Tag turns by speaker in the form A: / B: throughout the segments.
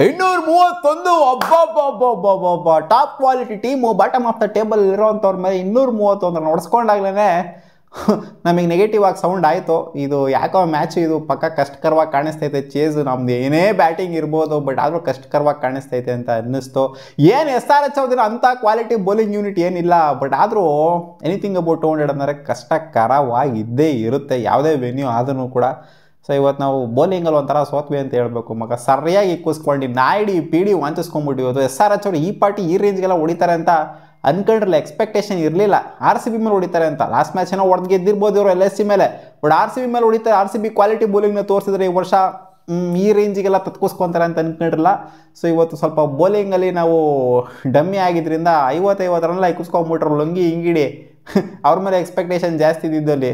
A: 231 ಒಬ್ಬ top quality team bottom of the table ಇರೋವಂಥವ್ರ ಮೇಲೆ 231 ಹೊಡೆಸ್ಕೊಂಡಾಗ್ಲೇ ನಮಗೆ ನೆಗೆಟಿವ್ ಆಗಿ ಸೌಂಡ್ ಆಯಿತು. ಇದು ಯಾಕೋ ಮ್ಯಾಚ್ ಇದು ಪಕ್ಕ ಕಷ್ಟಕರವಾಗಿ ಕಾಣಿಸ್ತೈತೆ. ಚೇಸ್ ನಮ್ದು ಏನೇ ಬ್ಯಾಟಿಂಗ್ ಇರ್ಬೋದು, ಬಟ್ ಆದರೂ ಕಷ್ಟಕರವಾಗಿ ಕಾಣಿಸ್ತೈತೆ ಅಂತ ಅನ್ನಿಸ್ತು. ಏನು SRH ಅವ್ರದಿನ ಅಂಥ ಕ್ವಾಲಿಟಿ ಬೌಲಿಂಗ್ ಯೂನಿಟ್ ಏನಿಲ್ಲ, ಬಟ್ ಆದರೂ ಎನಿಥಿಂಗ್ ಅಬೌಟ್ 200 ಅಂದರೆ ಕಷ್ಟಕರವಾಗಿ ಇದ್ದೇ ಇರುತ್ತೆ ಯಾವುದೇ ವೆನ್ಯೂ ಆದ್ರೂ ಕೂಡ. ಸೊ ಇವತ್ತು ನಾವು ಬೌಲಿಂಗಲ್ಲಿ ಒಂಥರ ಸೋತ್ವಿ ಅಂತ ಹೇಳ್ಬೇಕು ಮಗ. ಸರಿಯಾಗಿ ಇಕ್ಕಿಸ್ಕೊಂಡು ನಾಯ್ಡಿ PD ವಾಂಚಿಸ್ಕೊಂಡ್ಬಿಟ್ಟು ಇವತ್ತು SRH ಅವರು ಈ ಪಾರ್ಟಿ ಈ ರೇಂಜ್ಗೆಲ್ಲ ಹೊಡಿತಾರೆ ಅಂತ ಅನ್ಕೊಂಡ್ರಲ್ಲ, ಎಕ್ಸ್ಪೆಕ್ಟೇಷನ್ ಇರಲಿಲ್ಲ. RCB ಮೇಲೆ ಹೊಡಿತಾರೆ ಅಂತ. ಲಾಸ್ಟ್ ಮ್ಯಾಚ್ ಏನೋ ಹೊಡೆದು ಗೆದ್ದಿರ್ಬೋದು ಇವರು LSC ಮೇಲೆ, ಬಟ್ RCB ಮೇಲೆ ಹೊಡಿತಾರೆ. RCB ಕ್ವಾಲಿಟಿ ಬೌಲಿಂಗ್ನ ತೋರಿಸಿದ್ರೆ ಈ ವರ್ಷ ಈ ರೇಂಜಿಗೆಲ್ಲ ತತ್ಕೋಸ್ಕೊಂತಾರೆ ಅಂತ ಅನ್ಕೊಂಡಿರಲ್ಲ. ಸೊ ಇವತ್ತು ಸ್ವಲ್ಪ ಬೌಲಿಂಗಲ್ಲಿ ನಾವು ಡಮ್ಮಿ ಆಗಿದ್ದರಿಂದ 50 ರನ್ನೆಲ್ಲ ಇಕ್ಕಿಸ್ಕೊಂಡ್ಬಿಟ್ರು. ಲೊಂಗಿ ಹಿಂಗಿಡಿ ಅವ್ರ ಮೇಲೆ ಎಕ್ಸ್ಪೆಕ್ಟೇಷನ್ ಜಾಸ್ತಿ ಇದ್ದಿದ್ದಲ್ಲಿ.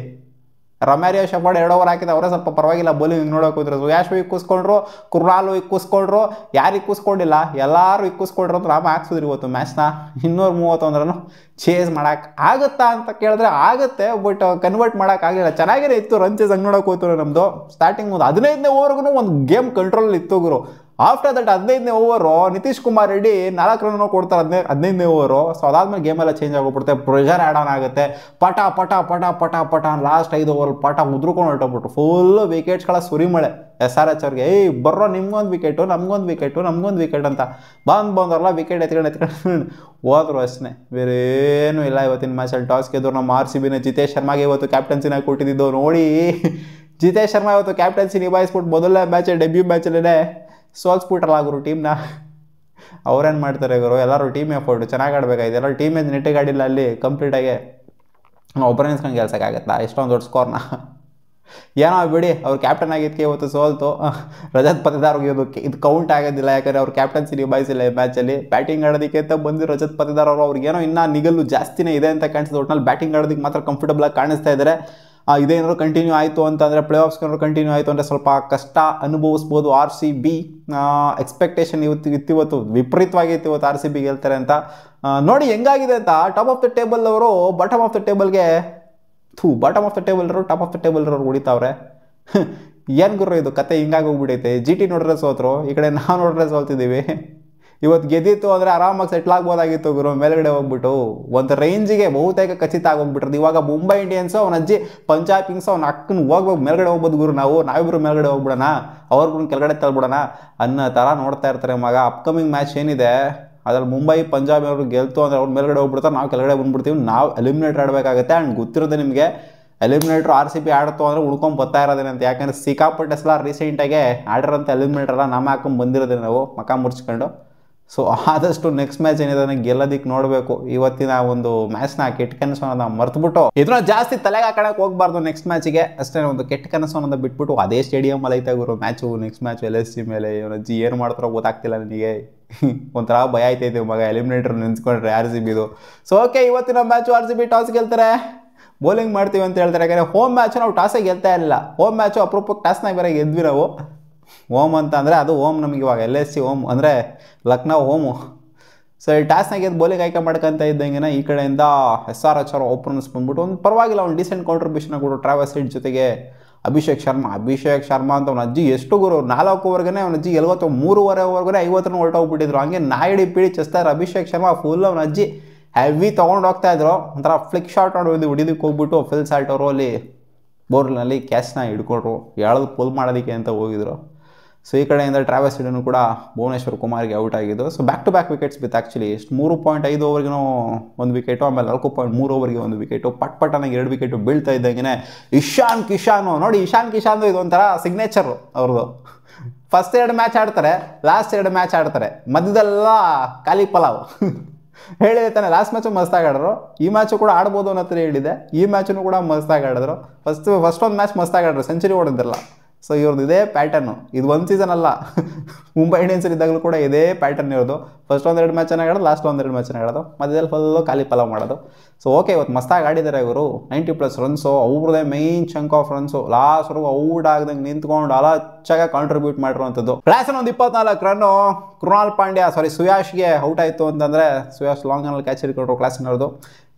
A: ರೊಮ್ಯಾರಿಯೋ ಶೆಫರ್ಡ್ 2 ಓವರ್ ಹಾಕಿದ ಅವರೇ ಸ್ವಲ್ಪ ಪರವಾಗಿಲ್ಲ ಬೌಲಿಂಗ್ ನೋಡೋಕೆ ಹೋದ್ರು. ಯಾಶು ಇಕ್ಕಿಸ್ಕೊಂಡ್ರು, ಕುರ್ನಾಲು ಇಕ್ಕಿಸ್ಕೊಂಡ್ರು, ಯಾರು ಇಕ್ಕಿಸ್ಕೊಂಡಿಲ್ಲ ಎಲ್ಲರೂ ಇಕ್ಕಿಸ್ಕೊಂಡ್ರು ಅಂತ ರಾಮ ಹಾಕ್ಸಿದ್ರು ಇವತ್ತು ಮ್ಯಾಚ್ನ. 231 ರನ್ನು ಚೇಸ್ ಮಾಡೋಕೆ ಆಗುತ್ತಾ ಅಂತ ಕೇಳಿದ್ರೆ ಆಗುತ್ತೆ, ಬಟ್ ಕನ್ವರ್ಟ್ ಮಾಡೋಕ್ಕಾಗಲಿಲ್ಲ. ಚೆನ್ನಾಗೇ ಇತ್ತು ರನ್ ಚೇಸ್. ಹಂಗೆ ನೋಡೋಕೆ ಹೋಗ್ತಾರೆ ನಮ್ಮದು ಸ್ಟಾರ್ಟಿಂಗ್ ಒಂದು 15ನೇ ಓವರ್ಗೂ ಒಂದು ಗೇಮ್ ಕಂಟ್ರೋಲ್ ಇತ್ತು ಗುರು. ಆಫ್ಟರ್ ದಟ್ 15ನೇ ಓವರು ನಿತೀಶ್ ಕುಮಾರ್ ರೆಡ್ಡಿ 4 ರನ್ ಕೊಡ್ತಾರೆ 15ನೇ ಓವರು. ಸೊ ಅದಾದ್ಮೇಲೆ ಗೇಮೆಲ್ಲ ಚೇಂಜ್ ಆಗೋಗ್ಬಿಡುತ್ತೆ, ಪ್ರೆಷರ್ ಆ್ಯಡ್ ಆನ್ ಆಗುತ್ತೆ. ಪಟ ಪಟ ಪಟ ಪಟ ಪಟ ಲಾಸ್ಟ್ 5 ಓವರ್ ಪಟ ಉದ್ರುಕೊಂಡು ಹೊರಟೋಗ್ಬಿಟ್ರು. ಫುಲ್ಲು ವಿಕೆಟ್ಸ್ಗಳ ಸುರಿಮಳೆ SRH ಅವ್ರಿಗೆ. ಬರ್ರೋ ನಿಮ್ಗೊಂದು ವಿಕೆಟು, ನಮ್ಗೊಂದು ವಿಕೆಟು, ನಮ್ಗೊಂದು ವಿಕೆಟ್ ಅಂತ ಬಂದವರೆಲ್ಲ ವಿಕೆಟ್ ಎತ್ಕೊಂಡು ಹೋದ್ರು ಅಷ್ಟೇ, ಬೇರೇನೂ ಇಲ್ಲ. ಇವತ್ತಿನ ಮ್ಯಾಚಲ್ಲಿ ಟಾಸ್ ಗೆದ್ರು ನಮ್ಮ RCBನ ಜಿತೇಶ್ ಶರ್ಮಾಗೆ ಇವತ್ತು ಕ್ಯಾಪ್ಟನ್ಸಿನ ಕೊಟ್ಟಿದ್ದು ನೋಡಿ. ಜಿತೇಶ್ ಶರ್ಮಾ ಇವತ್ತು ಕ್ಯಾಪ್ಟನ್ಸಿ ನಿಭಾಯಿಸ್ಬಿಟ್ಟು ಮೊದಲನೇ ಮ್ಯಾಚ್ ಡೆಬ್ಯೂ ಮ್ಯಾಚಲ್ಲೇ ಸೋಲ್ಸ್ಬಿಟ್ರಲ್ಲ ಗುರು ಟೀಮ್ನ. ಅವ್ರೇನು ಮಾಡ್ತಾರೆ ಗುರು, ಎಲ್ಲರೂ ಟೀಮ್ ಎಫರ್ಟ್ ಚೆನ್ನಾಗಿ ಆಡಬೇಕಾಗಿದೆ. ಎಲ್ಲರೂ ಟೀಮ್ ನೆಟ್ಟಿಗೆ ಆಡಿಲ್ಲ ಅಲ್ಲಿ ಕಂಪ್ಲೀಟಾಗಿ. ಒಬ್ಬರೇ ನಿಲ್ಸ್ಕೊಂಡು ಗೆಲ್ಸೋಕ್ಕಾಗತ್ತಾ ಎಷ್ಟೊಂದು ದೊಡ್ಡ ಸ್ಕೋರ್ನ? ಏನೋ ಬಿಡಿ, ಅವ್ರು ಕ್ಯಾಪ್ಟನ್ ಆಗಿದ್ದಕ್ಕೆ ಇವತ್ತು ಸೋಲ್ತು. ರಜತ್ ಪತಿದಾರ್ಗೆ ಇದು ಕೌಂಟ್ ಆಗೋದಿಲ್ಲ, ಯಾಕಂದರೆ ಅವ್ರು ಕ್ಯಾಪ್ಟನ್ಸಿ ನಿಭಾಯಿಸಿಲ್ಲ ಈ ಮ್ಯಾಚಲ್ಲಿ. ಬ್ಯಾಟಿಂಗ್ ಆಡೋದಕ್ಕೆ ಅಂತ ಬಂದು ರಜತ್ ಪತಿದಾರ್ ಅವರು ಅವ್ರಿಗೇನೋ ಇನ್ನೂ ನಿಗಲ್ಲು ಜಾಸ್ತಿನೇ ಇದೆ ಅಂತ ಕಾಣಿಸ್ತದೆ. ಒಟ್ಟಿನಲ್ಲಿ ಬ್ಯಾಟಿಂಗ್ ಆಡೋದಕ್ಕೆ ಮಾತ್ರ ಕಂಫರ್ಟಬಲ್ ಆಗಿ ಕಾಣಿಸ್ತಾ ಇದ್ದಾರೆ. ಇದೇನಾದ್ರು ಕಂಟಿನ್ಯೂ ಆಯಿತು ಅಂತಂದರೆ, ಪ್ಲೇ ಆಫ್ಸ್ಗೇನಾದ್ರು ಕಂಟಿನ್ಯೂ ಆಯಿತು ಅಂದರೆ ಸ್ವಲ್ಪ ಕಷ್ಟ ಅನುಭವಿಸ್ಬೋದು RCB. ಎಕ್ಸ್ಪೆಕ್ಟೇಷನ್ ಇವತ್ತು ವಿಪರೀತವಾಗಿತ್ತು ಇವತ್ತು RCB ಗೆಲ್ತಾರೆ ಅಂತ. ನೋಡಿ ಹೆಂಗಾಗಿದೆ ಅಂತ. ಟಾಪ್ ಆಫ್ ದ ಟೇಬಲ್ ಅವರು ಬಾಟಮ್ ಆಫ್ ದ ಟೇಬಲ್ಗೆ ಬಾಟಮ್ ಆಫ್ ದ ಟೇಬಲ್ ಇರೋರು ಟಾಪ್ ಆಫ್ ದ ಟೇಬಲ್ ಇರೋರು ಹೊಡಿತಾವ್ರೆ. ಏನು ಗುರು ಇದು ಕತೆ ಹಿಂಗಾಗಿ ಹೋಗ್ಬಿಟ್ಟೈತೆ. GT ನೋಡ್ರೆ ಸೋತರು, ಈ ಕಡೆ ನಾವು ನೋಡ್ರೆ ಸೋಲ್ತಿದ್ದೀವಿ. ಇವತ್ತು ಗೆದ್ದಿತ್ತು ಅಂದರೆ ಆರಾಮಾಗಿ ಸೆಟ್ಲ್ ಆಗ್ಬೋದಾಗಿತ್ತು ಗುರು. ಮೇಲ್ಗಡೆ ಹೋಗ್ಬಿಟ್ಟು ಒಂದು ರೇಂಜಿಗೆ ಬಹುತೇಕ ಖಚಿತ ಆಗೋಗ್ಬಿಟ್ರದು. ಇವಾಗ ಮುಂಬೈ ಇಂಡಿಯನ್ಸು ಅವನ ಅಜ್ಜಿ ಪಂಜಾಬ್ ಕಿಂಗ್ಸು ಅವ್ನ ಅಕ್ಕನ ಹೋಗ್ಬೇಕು ಮೇಲ್ಗಡೆ ಹೋಗ್ಬೋದು ಗುರು. ನಾವಿಬ್ಬರು ಮೇಲ್ಗಡೆ ಹೋಗ್ಬಿಡೋಣ, ಅವ್ರಿಗೂ ಕೆಳಗಡೆ ತಳ್ಬಿಡೋಣ ಅನ್ನೋ ಥರ ನೋಡ್ತಾ ಇರ್ತಾರೆ ಮಗ. ಅಪ್ಕಮಿಂಗ್ ಮ್ಯಾಚ್ ಏನಿದೆ ಅದ್ರಲ್ಲಿ ಮುಂಬೈ ಪಂಜಾಬ್ ಅವರು ಗೆಲ್ತು ಅಂದರೆ ಅವ್ರು ಮೇಲ್ಗಡೆ ಹೋಗ್ಬಿಡ್ತಾರೆ, ನಾವು ಕೆಳಗಡೆ ಬಂದ್ಬಿಡ್ತೀವಿ. ನಾವು ಎಲಿಮಿನೇಟರ್ ಆಡಬೇಕಾಗುತ್ತೆ. ಆ್ಯಂಡ್ ಗೊತ್ತಿರೋದೆ ನಿಮಗೆ, ಎಲಿಮಿನೇಟ್ರು RCB ಆಡ್ತು ಅಂದರೆ ಉಳ್ಕೊಂಡು ಬರ್ತಾ ಇರೋದೇನಂತ. ಯಾಕಂದರೆ ಸಿಕ್ಕಾಪಟ್ಟೆ ಸಲ ರೀಸೆಂಟಾಗೆ ಆಡಿರೋಂಥ ಎಲಿಮಿನೇಟರ್ಲ್ಲ ನಮ್ಮ ಹಾಕೊಂಡು ಬಂದಿರೋದೇ ನಾವು ಮಕ ಮುರ್ಚ್ಕೊಂಡು. ಸೊ ಆದಷ್ಟು ನೆಕ್ಸ್ಟ್ ಮ್ಯಾಚ್ ಏನಿದೆ ಗೆಲ್ಲೋದಕ್ಕೆ ನೋಡಬೇಕು. ಇವತ್ತಿನ ಒಂದು ಮ್ಯಾಚ್ನ ಕೆಟ್ಟ ಕನಸು ಅನ್ನೋದನ್ನ ಮರೆತುಬಿಟ್ಟು ಇದನ್ನ ಜಾಸ್ತಿ ತಲೆಗೆ ಹಾಕೋಕ್ಕೆ ಹೋಗ್ಬಾರ್ದು ನೆಕ್ಸ್ಟ್ ಮ್ಯಾಚಿಗೆ. ಅಷ್ಟೇ ಒಂದು ಕೆಟ್ಟ ಕನಸು ಅನ್ನೋದು ಬಿಟ್ಬಿಟ್ಟು ಅದೇ ಸ್ಟೇಡಿಯಮಲ್ಲಿ ಐತೆ ಗುರು ಮ್ಯಾಚು. ನೆಕ್ಸ್ಟ್ ಮ್ಯಾಚ್ LSC ಮೇಲೆ ಇವನಜ್ಜಿ ಏನು ಮಾಡ್ತಾರೋ ಗೊತ್ತಾಗ್ತಿಲ್ಲ ನನಗೆ. ಒಂಥರ ಭಯ ಆಯ್ತೈತೆ ಮಗ ಎಲಿಮಿನೇಟರ್ ನೆನ್ಸ್ಕೊಂಡ್ರೆ RCBದು. ಸೊ ಓಕೆ, ಇವತ್ತಿನ ಮ್ಯಾಚು RCB ಟಾಸ್ ಗೆಲ್ತಾರೆ, ಬೌಲಿಂಗ್ ಮಾಡ್ತೀವಿ ಅಂತ ಹೇಳ್ತಾರೆ. ಯಾಕಂದರೆ ಹೋಮ್ ಮ್ಯಾಚು ನಾವು ಟಾಸೇ ಗೆಲ್ತಾ ಇರಲಿಲ್ಲ. ಹೋಮ್ ಮ್ಯಾಚು ಅಪರೂಪಕ್ಕೆ ಟಾಸ್ನಾಗ ಬೇರೆ ಗೆದ್ವಿ ನಾವು. ಹೋಮ್ ಅಂತ ಅಂದರೆ ಅದು ಹೋಮ್ ನಮಗೆ ಇವಾಗ LSC ಹೋಮ್ ಅಂದರೆ ಲಕ್ನೋ ಹೋಮು. ಸೊ ಈ ಟಾಸ್ನಾಗ ಗೆದ್ದು ಬೌಲಿಂಗ್ ಆಯ್ಕೆ ಮಾಡ್ಕೊಂತ ಇದ್ದಂಗೆ ಈ ಕಡೆಯಿಂದ SRH ಅವರು ಓಪನರ್ಸ್ ಬಂದ್ಬಿಟ್ಟು ಒಂದು ಪರವಾಗಿಲ್ಲ ಒಂದು ಡಿಸೆಂಟ್ ಕಾಂಟ್ರಿಬ್ಯೂಷನ್ ಕೊಡು. ಟ್ರಾವಸ್ ಹೆಡ್ ಜೊತೆಗೆ ಅಭಿಷೇಕ್ ಶರ್ಮಾ ಅಂತ ಅವನ ಅಜ್ಜಿ ಎಷ್ಟು ಗುರು 4 ಓವರ್ಗೆ ಅವನ ಅಜ್ಜಿ 3:30 ಓವರ್ಗೆ 50 ರನ್ ಹೊರಟೋಗ್ಬಿಟ್ಟಿದ್ರು. ಹಂಗೆ ನಾಯ್ಡಿ PD ಚೆಸ್ತಾರೆ. ಅಭಿಷೇಕ್ ಶರ್ಮಾ ಫುಲ್ ಅವನ ಅಜ್ಜಿ ಹೆವಿ ತೊಗೊಂಡು ಹೋಗ್ತಾ ಇದ್ರು. ಒಂಥರ ಫ್ಲಿಕ್ ಶಾಟ್ ಹೊಡಿದಕ್ಕೆ ಹೋಗ್ಬಿಟ್ಟು ಫಿಲ್ ಸಾಲ್ಟ್ ಅವರು ಅಲ್ಲಿ ಬೋರ್ನಲ್ಲಿ ಕ್ಯಾಚ್ನ ಹಿಡ್ಕೊಂಡ್ರು, ಎಳೆದು ಪುಲ್ ಮಾಡೋದಕ್ಕೆ ಅಂತ ಹೋಗಿದ್ರು. ಸೊ ಈ ಕಡೆಯಿಂದ ಟ್ರಾವೆಸ್ ಹೆಡ್ನು ಕೂಡ ಭುವನೇಶ್ವರ್ ಕುಮಾರ್ಗೆ ಔಟ್ ಆಗಿದ್ದು. So back to back wickets ಬಿತ್ತು ಆ್ಯಕ್ಚುಲಿ. 3.5 ಓವರ್ಗೂ ಒಂದು ವಿಕೆಟು, ಆಮೇಲೆ 4.3 ಓವರ್ಗೆ ಒಂದು ವಿಕೆಟು. ಪಟ್ನಾಗಿ 2 ವಿಕೆಟು ಬೀಳ್ತಾ ಇದ್ದಂಗೆ ಇಶಾನ್ ಕಿಶಾನು ನೋಡಿ. ಇಶಾನ್ ಕಿಶಾನ್ದು ಇದೊಂಥರ ಸಿಗ್ನೇಚರು ಅವ್ರದ್ದು. ಫಸ್ಟ್ 2 ಮ್ಯಾಚ್ ಆಡ್ತಾರೆ, ಲಾಸ್ಟ್ 2 ಮ್ಯಾಚ್ ಆಡ್ತಾರೆ, ಮಧ್ಯದೆಲ್ಲ ಖಾಲಿ ಪಲಾವ್. ಹೇಳಿದೆ ತಾನೆ, ಲಾಸ್ಟ್ ಮ್ಯಾಚು ಮಸ್ತಾಗಿ ಆಡಿದ್ರು, ಈ ಮ್ಯಾಚು ಕೂಡ ಆಡ್ಬೋದು ಅನ್ನೋ ಹತ್ರ ಹೇಳಿದೆ. ಈ ಮ್ಯಾಚನ್ನು ಕೂಡ ಮಸ್ತಾಗಿ ಆಡಿದ್ರು. ಫಸ್ಟ್ ಒಂದು ಮ್ಯಾಚ್ ಮಸ್ತಾಗಿ ಆಡಿದ್ರು, ಸೆಂಚುರಿ ಹೊಡೆದಿರಲ್ಲ. ಸೊ ಇವ್ರದ್ದು ಇದೇ ಪ್ಯಾಟರ್ನು, ಇದು ಒಂದು ಸೀಸನ್ ಅಲ್ಲ. ಮುಂಬೈ ಇಂಡಿಯನ್ಸ್ ಇದ್ದಾಗಲೂ ಕೂಡ ಇದೇ ಪ್ಯಾಟರ್ನ್ ಇರೋದು. ಫಸ್ಟ್ 1-2 ಮ್ಯಾಚ್ ಚೆನ್ನಾಗಿ ಆಡೋದು, ಲಾಸ್ಟ್ 1-2 ಮ್ಯಾಚ್ ಚೆನ್ನಾಗಿ ಆಡೋದು, ಮಧ್ಯದಲ್ಲಿ ಫುಲ್ಲು ಖಾಲಿ ಪಲಾವ್ ಮಾಡೋದು. ಸೊ ಓಕೆ, ಇವತ್ತು ಮಸ್ತಾಗಿ ಆಡಿದ್ದಾರೆ ಇವರು. 90+ ರನ್ಸು, ಅವ್ರದ್ದೇ ಮೈನ್ ಚಂಕ್ ಆಫ್ ರನ್ಸು. ಲಾಸ್ಟ್ವರೆಗೂ ಔಟ್ ಆಗ್ದಂಗೆ ನಿಂತ್ಕೊಂಡು ಅಲಚ್ಚಾಗ ಕಾಂಟ್ರಿಬ್ಯೂಟ್ ಮಾಡಿರುವಂಥದ್ದು. ಲಾಸ್ಟ್ ಒಂದು 24 ರನ್ನು ಕೃಣಾಲ್ ಪಾಂಡ್ಯ ಸುಯಾಶ್ಗೆ ಔಟ್ ಆಯಿತು ಅಂತಂದರೆ ಸುಯಾಶ್ ಲಾಂಗಲ್ಲಿ ಕ್ಯಾಚ್ ಹಿಡ್ಕೊಂಡ್ರು ಕ್ಲಾಸಿನವ್ರದ್ದು.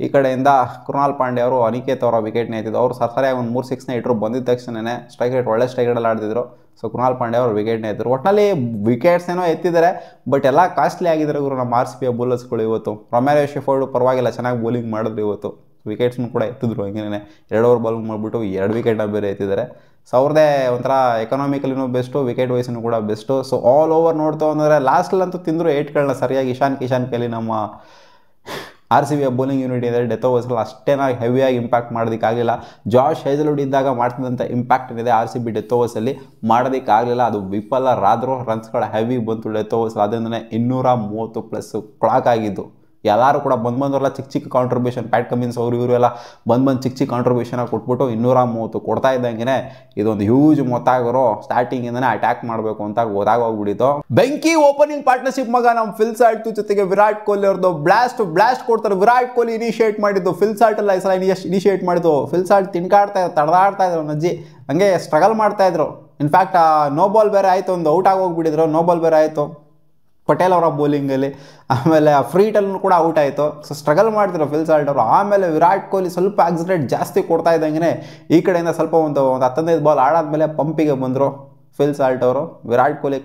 A: ಈ ಕಡೆಯಿಂದ ಕೃಣಾಲ್ ಪಾಂಡ್ಯ ಅವರು ಅನಿಕೇತ್ ಅವರ ವಿಕೆಟ್ನ ಎತ್ತಿದ್ದು. ಅವರು ಸರಿಯಾಗಿ ಒಂದು 3 6ನ ಇಟ್ಟರು. ಬಂದಿದ್ದ ತಕ್ಷಣವೇ ಸ್ಟ್ರೈಕ್ ರೇಟ್ ಒಳ್ಳೆ ಸ್ಟ್ರೈಕ್ ರೇಟಲ್ಲಿ ಆಡ್ತಿದ್ರು. ಸೊ ಕೃಣಾಲ್ ಪಾಂಡ್ಯ ಅವರು ವಿಕೆಟ್ನ ಎತ್ತಿದ್ರು. ಒಟ್ಟಿನಲ್ಲಿ ವಿಕೆಟ್ಸ್ ಏನೋ ಎತ್ತಿದ್ದಾರೆ, ಬಟ್ ಎಲ್ಲ ಕಾಸ್ಟ್ಲಿ ಆಗಿದ್ದಾರೆ ಗುರು ನಮ್ಮ RCB ಬೌಲರ್ಸ್ಗಳು ಇವತ್ತು. ರೊಮ್ಯಾರಿಯೋ ಶೆಫರ್ಡ್ ಪರವಾಗಿಲ್ಲ, ಚೆನ್ನಾಗಿ ಬೌಲಿಂಗ್ ಮಾಡಿದ್ರು ಇವತ್ತು. ವಿಕೆಟ್ಸ್ನು ಕೂಡ ಎತ್ತಿದ್ರು. ಹಂಗೇನೆ 2 ಓವರ್ ಬಾಲಿಂಗ್ ಮಾಡಿಬಿಟ್ಟು 2 ವಿಕೆಟ್ನ ಬೇರೆ ಎತ್ತಿದ್ದಾರೆ. ಸೊ ಅವ್ರದ್ದೇ ಒಂಥರ ಎಕನಾಮಿಕಲಿನೂ ಬೆಸ್ಟು, ವಿಕೆಟ್ ವೈಸ್ನೂ ಕೂಡ ಬೆಸ್ಟು. ಸೊ ಆಲ್ ಓವರ್ ನೋಡ್ತಾ ಅಂದರೆ ಲಾಸ್ಟಲ್ಲಂತೂ ತಿಂದರು 8ಗಳನ್ನ ಸರಿಯಾಗಿ. ಕಿಶಾನ್ ಕೈಲಿ ನಮ್ಮ RCB ಬೌಲಿಂಗ್ ಯೂನಿಟ್ ಇದೆ. ಡೆತ್ ಓವರ್ಸ್ಗಳು ಅಷ್ಟೇನಾಗಿ ಹೆವಿಯಾಗಿ ಇಂಪ್ಯಾಕ್ಟ್ ಮಾಡೋದಕ್ಕಾಗಲಿಲ್ಲ. ಜಾಶ್ ಹೇಜಲ್ವುಡ್ ಇದ್ದಾಗ ಮಾಡ್ತಿದ್ದಂಥ ಇಂಪ್ಯಾಕ್ಟ್ ಏನಿದೆ RCB ಡೆತ್ ಓವರ್ಸಲ್ಲಿ ಮಾಡೋದಕ್ಕಾಗಲಿಲ್ಲ. ಅದು ವಿಫಲರಾದರೂ ರನ್ಸ್ಗಳ ಹೆವಿ ಬಂತು ಡೆತ್ ಓವರ್ಸ್. ಅದರಿಂದನೇ 230+ ಕ್ಲಾಕ್ ಆಗಿದ್ದು. ಎಲ್ಲರೂ ಕೂಡ ಬಂದವರೆಲ್ಲ ಚಿಕ್ಕ ಕಾಂಟ್ರಿಬ್ಯೂಷನ್, ಪ್ಯಾಟ್ ಕಮಿನ್ಸ್ ಅವರು ಇವರೆಲ್ಲ ಬಂದು ಚಿಕ್ಕ ಕಾಂಟ್ರಿಬ್ಯೂಷನ್ ಕೊಟ್ಬಿಟ್ಟು 230 ಕೊಡ್ತಾ ಇದ್ದಂಗೆ ಇದೊಂದು ಹ್ಯೂಜ್ ಮೊತ್ತ ಆಗಿರೋ ಸ್ಟಾರ್ಟಿಂಗಿಂದನೇ ಅಟ್ಯಾಕ್ ಮಾಡಬೇಕು ಅಂತ ಗೊತ್ತಾಗೋಗ್ಬಿಟ್ಟಿತ್ತು. ಬೆಂಕಿ ಓಪನಿಂಗ್ ಪಾರ್ಟ್ನರ್ಶಿಪ್ ಮಗ ನಮ್ಮ ಫಿಲ್ ಸಾಲ್ಟ್ ಜೊತೆಗೆ ವಿರಾಟ್ ಕೊಹ್ಲಿ ಅವ್ರದ್ದು ಬ್ಲಾಸ್ಟ್ ಕೊಡ್ತಾರೆ. ವಿರಾಟ್ ಕೊಹ್ಲಿ ಇನಿಷಿಯೇಟ್ ಮಾಡಿದ್ದು, ಫಿಲ್ ಸಾಲ್ಟ್ ಅಲ್ಲ ಈ ಸಲ ಇನಿಷಿಯೇಟ್ ಮಾಡಿದ್ದು. ಫಿಲ್ ಸಾಲ್ಟ್ ತಡದಾಡ್ತಾ ಇದ್ರು ನಜ್ಜಿ, ಹಂಗೆ ಸ್ಟ್ರಗಲ್ ಮಾಡ್ತಾ ಇದ್ರು. ಇನ್ಫ್ಯಾಕ್ಟ್ ನೋ ಬಾಲ್ ಬೇರೆ ಆಯಿತು, ಒಂದು ಔಟ್ ಆಗೋಗ್ಬಿಟ್ಟಿದ್ರು. ನೋ ಬಾಲ್ ಬೇರೆ ಆಯಿತು ಪಟೇಲ್ ಅವರ ಬೌಲಿಂಗಲ್ಲಿ. ಆಮೇಲೆ ಫ್ರೀಟಲ್ಲೂ ಕೂಡ ಔಟ್ ಆಯಿತು. ಸೊ ಸ್ಟ್ರಗಲ್ ಮಾಡ್ತಿದ್ರು ಫಿಲ್ ಸಾಲ್ಟ್ ಅವರು. ಆಮೇಲೆ ವಿರಾಟ್ ಕೊಹ್ಲಿ ಸ್ವಲ್ಪ ಆಕ್ಸಿಡೆಂಟ್ ಜಾಸ್ತಿ ಕೊಡ್ತಾ ಇದ್ದಂಗೆ ಈ ಕಡೆಯಿಂದ ಸ್ವಲ್ಪ ಒಂದು 15 ಬಾಲ್ ಆಡಾದ್ಮೇಲೆ ಪಂಪಿಗೆ ಬಂದರು ಫಿಲ್ ಸಾಲ್ಟ್ ಅವರು. ವಿರಾಟ್ ಕೊಹ್ಲಿ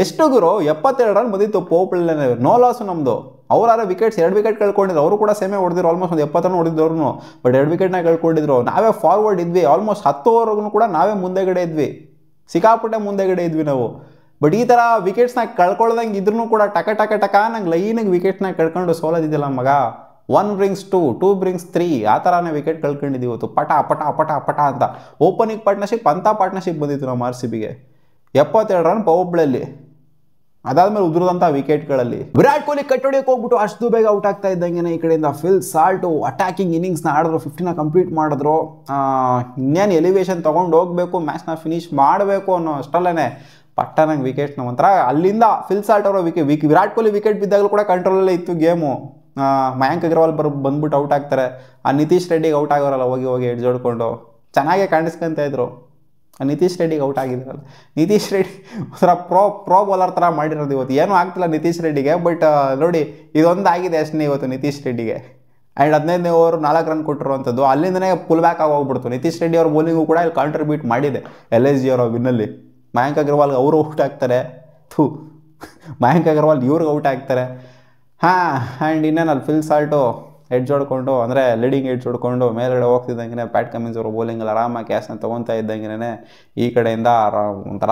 A: ಎಷ್ಟು ಗುರು 72 ರನ್ ಬಂದಿತ್ತು ಪೋಪ್ಲೇ. ನೋ ಲಾಸು ನಮ್ಮದು. ಅವರಾದ್ರೆ ವಿಕೆಟ್ಸ್ 2 ವಿಕೆಟ್ ಕಳ್ಕೊಂಡಿದ್ರು. ಅವರು ಕೂಡ ಸೇಮೆ ಹೊಡೆದಿದ್ರು, ಆಲ್ಮೋಸ್ಟ್ ಒಂದು 70 ರನ್ ಹೊಡೆದಿದ್ರು. ಬಟ್ 2 ವಿಕೆಟ್ನ ಕಳ್ಕೊಂಡಿದ್ರು. ನಾವೇ ಫಾರ್ವರ್ಡ್ ಇದ್ವಿ, ಆಲ್ಮೋಸ್ಟ್ 10 ಓವರ್ಗೂ ಕೂಡ ನಾವೇ ಮುಂದೆಗಡೆ ಇದ್ವಿ, ಸಿಕ್ಕಾಪಟ್ಟೆ ಮುಂದೆಗಡೆ ಇದ್ವಿ ನಾವು. ಬಟ್ ಈ ಥರ ವಿಕೆಟ್ಸ್ನ ಕಳ್ಕೊಳ್ದಂಗೆ ಇದ್ರೂ ಕೂಡ ಟಕ ನಂಗೆ ಲೈನಿಗೆ ವಿಕೆಟ್ನ ಕಳ್ಕೊಂಡು ಸೋಲೋದಿದ್ದಿಲ್ಲ ಮಗ. 1 brings 2, 2 brings 3 ಆ ಥರನೇ ವಿಕೆಟ್ ಕಳ್ಕೊಂಡಿದ್ದೀವಿ ಇವತ್ತು. ಪಟ ಅಂತ ಓಪನಿಂಗ್ ಪಾರ್ಟ್ನರ್ಶಿಪ್ ಅಂಥ ಪಾರ್ಟ್ನರ್ಶಿಪ್ ಬಂದಿತ್ತು ನಮ್ಮ RCBಗೆ. 72 ರನ್ ಪವರ್ ಪ್ಲೇಯಲ್ಲಿ, ಅದಾದ್ಮೇಲೆ ಉದುರಿದಂಥ ವಿಕೆಟ್ಗಳಲ್ಲಿ ವಿರಾಟ್ ಕೊಹ್ಲಿ ಕಟ್ಟೊಡೆಯಕ್ಕೆ ಹೋಗ್ಬಿಟ್ಟು ಅಷ್ಟು ಬೇಗ ಔಟ್ ಆಗ್ತಾ ಇದ್ದಂಗೆ ಈ ಕಡೆಯಿಂದ ಫಿಲ್ ಸಾಲ್ಟು ಅಟ್ಯಾಕಿಂಗ್ ಇನ್ನಿಂಗ್ಸ್ನ ಆಡಿದ್ರು. 50ನ ಕಂಪ್ಲೀಟ್ ಮಾಡಿದ್ರು. ಇನ್ನೇನು ಎಲಿವೇಶನ್ ತೊಗೊಂಡು ಹೋಗಬೇಕು, ಮ್ಯಾಚ್ನ ಫಿನಿಶ್ ಮಾಡಬೇಕು ಅನ್ನೋ ಅಷ್ಟರಲ್ಲೇ ಪಟ್ಟನಂಗೆ ವಿಕೆಟ್ನ ಒಂಥರ ಅಲ್ಲಿಂದ ಫಿಲ್ ಸಾಲ್ಟ್ ಅವರ ವಿರಾಟ್ ಕೊಹ್ಲಿ ವಿಕೆಟ್ ಬಿದ್ದಾಗಲೂ ಕೂಡ ಕಂಟ್ರೋಲಲ್ಲೇ ಇತ್ತು ಗೇಮು. ಮಯಾಂಕ್ ಅಗರ್ವಾಲ್ ಬಂದ್ಬಿಟ್ಟು ಔಟ್ ಆಗ್ತಾರೆ. ಆ ನಿತೀಶ್ ರೆಡ್ಡಿಗೆ ಔಟ್ ಆಗೋರಲ್ಲ, ಹೋಗಿ ಎಡ್ಜ್ ಹೊಡ್ಕೊಂಡು ಚೆನ್ನಾಗೇ ಕಾಣಿಸ್ಕೊಂತ ಇದ್ರು. ನಿತೀಶ್ ರೆಡ್ಡಿಗೆ ಔಟ್ ಆಗಿದ್ರಲ್ಲ. ನಿತೀಶ್ ರೆಡ್ಡಿ ಒಂಥರ ಪ್ರೋ ಬೌಲರ್ ಥರ ಮಾಡಿರೋದು ಇವತ್ತು. ಏನೂ ಆಗ್ತಿಲ್ಲ ನಿತೀಶ್ ರೆಡ್ಡಿಗೆ, ಬಟ್ ನೋಡಿ ಇದೊಂದು ಆಗಿದೆ ಅಷ್ಟೇ ಇವತ್ತು ನಿತೀಶ್ ರೆಡ್ಡಿಗೆ. ಆ್ಯಂಡ್ 15ನೇ ಓವರ್ 4 ರನ್ ಕೊಟ್ಟಿರುವಂಥದ್ದು. ಅಲ್ಲಿಂದನೇ ಪುಲ್ ಬ್ಯಾಕ್ ಆಗೋಗ್ಬಿಡ್ತು. ನಿತೀಶ್ ರೆಡ್ಡಿ ಅವ್ರ ಬೌಲಿಂಗು ಕೂಡ ಇಲ್ಲಿ ಕಾಂಟ್ರಿಬ್ಯೂಟ್ ಮಾಡಿದೆ LSG ಅವರ ವಿನ್ನಲ್ಲಿ. ಮಯಾಂಕ್ ಅಗರ್ವಾಲ್ಗೆ ಅವರು ಔಟ್ ಆಗ್ತಾರೆ. ಮಯಾಂಕ್ ಅಗರ್ವಾಲ್ ಇವ್ರಿಗೆ ಔಟ್ ಆಗ್ತಾರೆ. ಆ್ಯಂಡ್ ಇನ್ನೇನಲ್ಲಿ ಫಿಲ್ ಸಾಲ್ಟು ಎಡ್ಜ್ ಹೊಡ್ಕೊಂಡು, ಅಂದರೆ ಲೀಡಿಂಗ್ ಎಡ್ಜ್ ಹೊಡ್ಕೊಂಡು ಮೇಲ್ಗಡೆ ಹೋಗ್ತಿದ್ದಂಗೆ ಪ್ಯಾಟ್ ಕಮಿನ್ಸ್ ಅವರು ಬೌಲಿಂಗಲ್ಲಿ ಆರಾಮಾಗಿ ಕ್ಯಾಚ್ನ ತೊಗೊತಾ ಇದ್ದಂಗೆ ಈ ಕಡೆಯಿಂದ ಒಂಥರ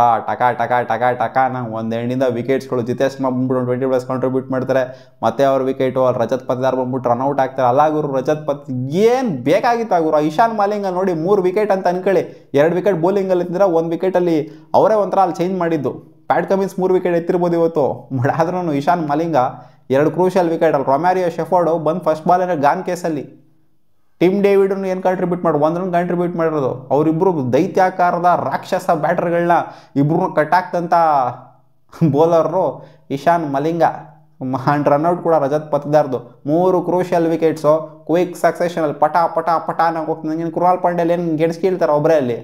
A: ಟಕ ನಂಗೆ ಒಂದು ಎಂಡಿಂದ ವಿಕೆಟ್ಸ್ಗಳು ಜಿತೇಶ್ ಬಂದ್ಬಿಟ್ಟು 20+ ಕಾಂಟ್ರಿಬ್ಯೂಟ್ ಮಾಡ್ತಾರೆ. ಮತ್ತೆ ಅವ್ರ ವಿಕೆಟು ಅಲ್ಲಿ ರಜತ್ ಪತಿದಾರ್ ಬಂದ್ಬಿಟ್ಟು ರನ್ಔಟ್ ಆಗ್ತಾರೆ. ಅಲ್ಲಾಗುರು ರಜತ್ ಪತ್ ಏನು ಬೇಕಾಗಿತ್ತು ಆಗುರು. ಇಶಾನ್ ಮಾಲಿಂಗ ನೋಡಿ 3 ವಿಕೆಟ್ ಅಂತ ಅನ್ಕೊಳ್ಳಿ, 2 ವಿಕೆಟ್ ಬೌಲಿಂಗಲ್ಲಿ ಇದ್ದರೆ 1 ವಿಕೆಟಲ್ಲಿ ಅವರೇ ಒಂಥರ ಅಲ್ಲಿ ಚೇಂಜ್ ಮಾಡಿದ್ದು. ಪ್ಯಾಟ್ ಕಮಿನ್ಸ್ 3 ವಿಕೆಟ್ ಎತ್ತಿರ್ಬೋದು ಇವತ್ತು, ಬಟ್ ಆದ್ರೂ ಇಶಾನ್ ಮಾಲಿಂಗ 2 ಕ್ರೂಷಿಯಲ್ ವಿಕೆಟ್. ಅಲ್ಲಿ ರೊಮ್ಯಾರಿಯೋ ಶೆಫರ್ಡು ಬಂದು ಫಸ್ಟ್ ಬಾಲ್ ಗಾನ್ ಕೇಸಲ್ಲಿ. ಟಿಮ್ ಡೇವಿಡ್ನು ಏನು ಕಾಂಟ್ರಿಬ್ಯೂಟ್ ಮಾಡಿ 1 ರನ್ ಕಾಂಟ್ರಿಬ್ಯೂಟ್ ಮಾಡಿರೋದು. ಅವರಿಬ್ಬರು ದೈತ್ಯಾಕಾರದ ರಾಕ್ಷಸ ಬ್ಯಾಟರ್ಗಳನ್ನ ಇಬ್ಬರು ಕಟ್ಟಾಕ್ತಂಥ bowler Ishan Malinga. And run out ಕೂಡ ರಜತ್ ಪತಿದಾರ್ದು. 3 ಕ್ರೂಷಿಯಲ್ ವಿಕೆಟ್ಸು ಕ್ವಿಕ್ ಸಕ್ಸೆಷನಲ್ಲಿ ಪಟ ಅನ್ನೋ ಹೋಗ್ತದೆ. ಕೃಣಾಲ್ ಪಾಂಡ್ಯಲ್ಲಿ ಏನು ಗೆಣಸ್ಕೀಳ್ತಾರೆ ಒಬ್ಬರೇ ಅಲ್ಲಿ.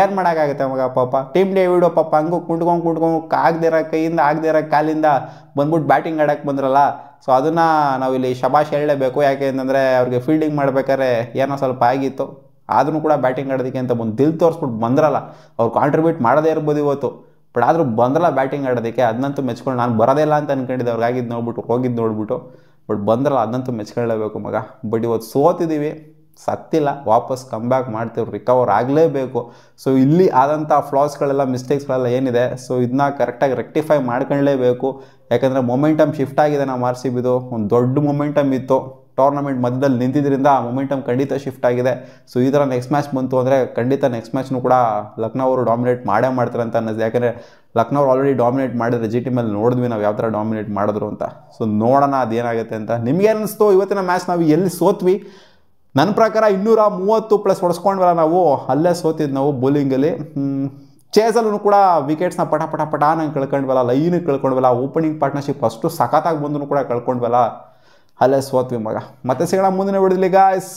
A: ಏನು ಮಾಡೋಕ್ಕಾಗುತ್ತೆ ಮಗ ಪಾಪ. ಟೀಮ್ ಡೇವಿಡು ಪಾಪ ಹಂಗೂ ಕುಂಟ್ಕೊಂಡು ಆಗದಿರೋ ಕೈಯಿಂದ ಆಗದಿರೋ ಕಾಲಿಂದ ಬಂದ್ಬಿಟ್ಟು ಬ್ಯಾಟಿಂಗ್ ಆಡೋಕ್ಕೆ ಬಂದ್ರಲ್ಲ. ಸೊ ಅದನ್ನು ನಾವಿಲ್ಲಿ ಶಬಾಷ್ ಹೇಳಲೇಬೇಕು. ಯಾಕೆ ಅಂತಂದರೆ ಅವ್ರಿಗೆ ಫೀಲ್ಡಿಂಗ್ ಮಾಡ್ಬೇಕಾದ್ರೆ ಏನೋ ಸ್ವಲ್ಪ ಆಗಿತ್ತು, ಆದ್ರೂ ಕೂಡ ಬ್ಯಾಟಿಂಗ್ ಆಡೋದಕ್ಕೆ ಅಂತ ಬಂದು ದಿಲ್ ತೋರಿಸ್ಬಿಟ್ಟು ಬಂದ್ರಲ್ಲ. ಅವ್ರು ಕಾಂಟ್ರಿಬ್ಯೂಟ್ ಮಾಡೋದೇ ಇರ್ಬೋದು ಇವತ್ತು, ಬಟ್ ಆದರೂ ಬಂದ್ರಲ್ಲ ಬ್ಯಾಟಿಂಗ್ ಆಡೋದಕ್ಕೆ. ಅದನ್ನಂತೂ ಮೆಚ್ಕೊಂಡು, ನಾನು ಬರೋದೇ ಇಲ್ಲ ಅಂತ ಅನ್ಕೊಂಡಿದ್ದೆ ಅವ್ರಿಗಾಗಿದ್ದು ಹೋಗಿದ್ದು ಬಟ್ ಬಂದ್ರಲ್ಲ, ಅದನ್ನಂತೂ ಮೆಚ್ಕೊಳ್ಳೇಬೇಕು ಮಗ. ಬಟ್ ಇವತ್ತು ಸೋತಿದ್ದೀವಿ, ಸತ್ತಿಲ್ಲ, ವಾಪಸ್ ಕಮ್ ಬ್ಯಾಕ್ ಮಾಡ್ತೀವಿ, ರಿಕವರ್ ಆಗಲೇಬೇಕು. ಸೊ ಇಲ್ಲಿ ಆದಂಥ ಫ್ಲಾಸ್ಗಳೆಲ್ಲ ಮಿಸ್ಟೇಕ್ಸ್ಗಳೆಲ್ಲ ಏನಿದೆ, ಸೊ ಇದನ್ನ ಕರೆಕ್ಟಾಗಿ ರೆಕ್ಟಿಫೈ ಮಾಡ್ಕೊಳ್ಳೇಬೇಕು. ಯಾಕಂದರೆ ಮೊಮೆಂಟಮ್ ಶಿಫ್ಟ್ ಆಗಿದೆ ನಮ್ಮ RCBದು. ಒಂದು ದೊಡ್ಡ ಮೊಮೆಂಟಮ್ ಇತ್ತು, ಟೂರ್ನಮೆಂಟ್ ಮಧ್ಯದಲ್ಲಿ ನಿಂತಿದ್ದರಿಂದ ಆ ಮೊಮೆಂಟಮ್ ಖಂಡಿತ ಶಿಫ್ಟ್ ಆಗಿದೆ. ಸೊ ಈ ಥರ ನೆಕ್ಸ್ಟ್ ಮ್ಯಾಚ್ ಬಂತು ಅಂದರೆ ಖಂಡಿತ ನೆಕ್ಸ್ಟ್ ಮ್ಯಾಚ್ನು ಕೂಡ ಲಕ್ನೋ ಅವರು ಡಾಮಿನೇಟ್ ಮಾಡ್ತಾರೆ ಅಂತ ಅನ್ನಿಸ್ತು. ಯಾಕಂದರೆ ಲಕ್ನೋ ಅವ್ರು ಆಲ್ರೆಡಿ ಡಾಮಿನೇಟ್ ಮಾಡಿದ್ರೆ GT ಮೇಲೆ ನೋಡಿದ್ವಿ ನಾವು ಯಾವ ಥರ ಡಾಮಿನೇಟ್ ಮಾಡಿದ್ರು ಅಂತ. ಸೊ ನೋಡೋಣ ಅದೇನಾಗುತ್ತೆ ಅಂತ. ನಿಮ್ಗೆ ಅನ್ನಿಸ್ತು ಇವತ್ತಿನ ಮ್ಯಾಚ್ ನಾವು ಎಲ್ಲಿ ಸೋತ್ವಿ? ನನ್ನ ಪ್ರಕಾರ 230+ ಹೊಡೆಸ್ಕೊಂಡ್ವಲ್ಲ ನಾವು, ಅಲ್ಲೇ ಸೋತಿದ್ದು ನಾವು ಬೌಲಿಂಗಲ್ಲಿ. ಚೇಸಲ್ಲೂ ಕೂಡ ವಿಕೆಟ್ಸ್ನ ಪಟ ನಂಗೆ ಕಳ್ಕೊಂಡ್ವಲ್ಲ, ಲೈನಿಗೆ ಕಳ್ಕೊಂಡ್ವಲ್ಲ. ಓಪನಿಂಗ್ ಪಾರ್ಟ್ನರ್ಶಿಪ್ ಅಷ್ಟು ಸಖತ್ತಾಗಿ ಬಂದರೂ ಕೂಡ ಕಳ್ಕೊಂಡ್ವಲ್ಲ, ಅಲ್ಲೇ ಸೋತ್ವಿ ಮಗ. ಮತ್ತೆ ಸಿಗೋಣ ಮುಂದಿನ ವಿಡಿಯೋದಲ್ಲಿ ಗಾಯ್ಸ್.